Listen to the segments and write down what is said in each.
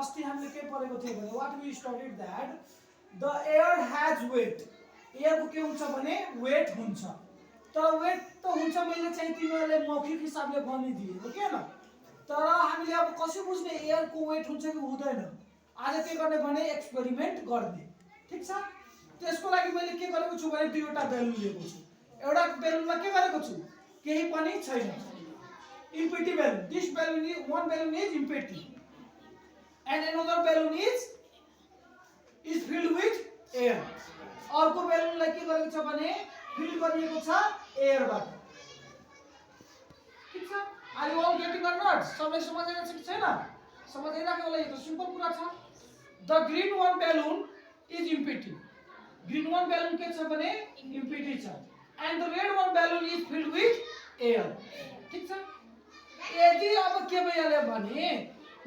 अस्ति हामीले के पढेको थियो भने what we studied that the air has weight air को के हुन्छ भने वेट हुन्छ तर वेट त हुन्छ मैले चाहिँ तिमीहरुले मौखिक हिसाबले भनिदिएको के न तर हामीले अब कसरी बुझ्ने एयर को वेट हुन्छ कि हुँदैन आज के गर्ने भने एक्सपेरिमेन्ट गर्ने ठीक छ त्यसको लागि मैले के गरेको छु भने दुईवटा बेलुन लिएको छु एउटा बेलुनमा के गरेको छु केही पनि छैन empty balloon this balloon is one balloon is empty and another balloon is filled with air अर्को बेलुनलाई के गरेको छ भने फिल गरिएको छ एयर बाट ठीक छ are you all getting or not सबैले समझेको छ कि छैन समझिराख्नु होला यो त सिम्पल कुरा छ the green one balloon is empty green one balloon के छ भने empty छ and the red one balloon is filled with air ठीक छ यदि अब के भइहाल्यो भने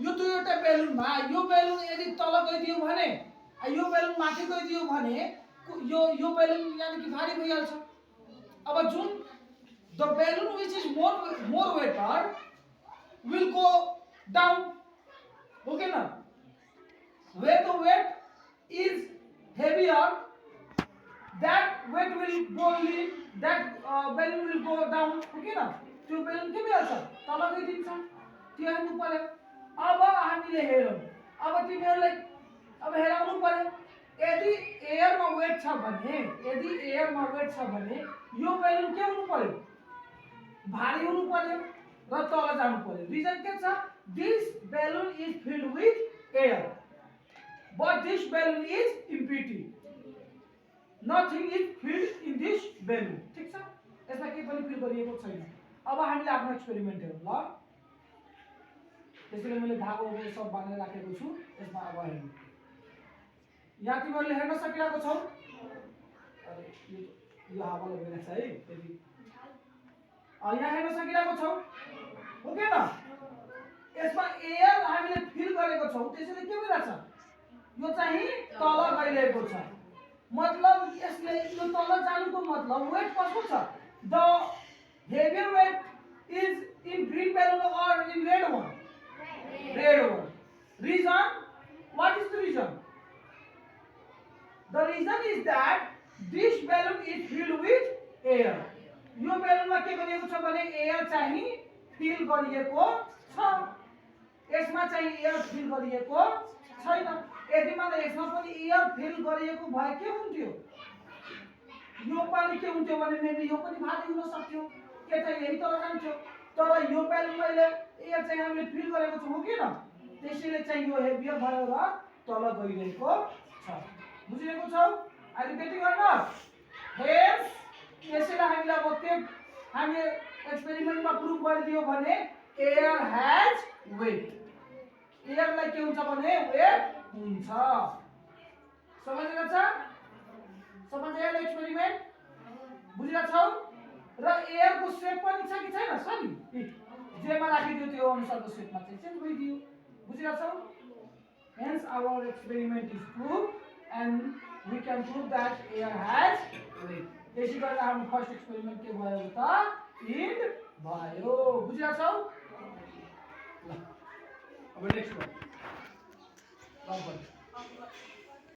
यो दुईवटा बेलुनमा यो बेलुन यदि तल गइदियो भने यो बेलुन माथि गइदियो भने यो बेलुन यानी कि भारी भइहाल्छ अब जुन the balloon which is more waiter will go down okay न where the weight is heavier that weight will go in that balloon will go down okay न त्यो बेलुन के भइहाल्छ तल गइदिन्छ त्यो हेर्नु पर्यो अब हामीले हेरौं अब तिमीहरुलाई अब हेराउनु पर्यो यदि एयरमा वेट छ भने यो बेलुन के हुनु पर्यो भारी हुनु पर्यो र तल जानु पर्यो रिजन के छ this balloon is filled with air but this balloon is empty nothing is filled in this balloon ठीक छ यसमा केही पनि फिल गरिएको छैन अब हामीले आफ्नो एक्सपेरिमेन्ट हेरौं ल त्यसैले मैले धागो सब बाँधेर राखेको छु यसमा अब हेर्नु यहाँ तिमीहरुले हेर्न सकिरहेको छौ अरे यो हावाले गइरहेछ है त्यति यहाँ हेर्न सकिरहेको छौ हो के न यसमा एयर हामीले फिल गरेको छौ त्यसैले के भइरहेछ यो चाहिँ तल गइरहेको छ मतलब यसले यो तल जानुको मतलब वेट कसको छ the heavier weight is in green balloon or in red one reason what is the reason the reason is that this balloon is filled with air यो बेलुनमा के गरिएको छ भने एयर चाहिँ फिल गरिएको छ यसमा चाहिँ एयर फिल गरिएको छैन यदि माने यसमा पनि एयर फिल गरिएको भए के हुन्थ्यो यो पनि के हुन्थ्यो भने मेबी यो पनि भारी हुन सक्थ्यो के त यही तल जान्थ्यो तर यो बेलुनमा एयर चाहिँ हामीले फिल गरेको छौं के न त्यसैले चाहिँ यो हेभियर भयो र तल गइरहेको छ बुझिरहेको छौ are you getting or not हेस त्यसैले हामीले अब के हामीले एक्सपेरिमेन्टमा प्रुभ गरिदियो भने एयर हैज वेट एयरलाई के हुन्छ भने वेट हुन्छ समझेको छ समझेको एक्सपेरिमेन्ट बुझिरहेको छौ र एयर को शेप पनि छ कि छैन छ नि जेमा राखिदियो त्यो अनुसारको शेपमा चाहिँ चेन्ज भइदियो बुझिरहेको छौ hence our experiment is proved and we can prove that air has weight त्यसै गरेर हाम्रो फर्स्ट एक्सपेरिमेन्ट के भयो त इन्ड भयो बुझिरहेको छौ ल अब नेक्स्ट वन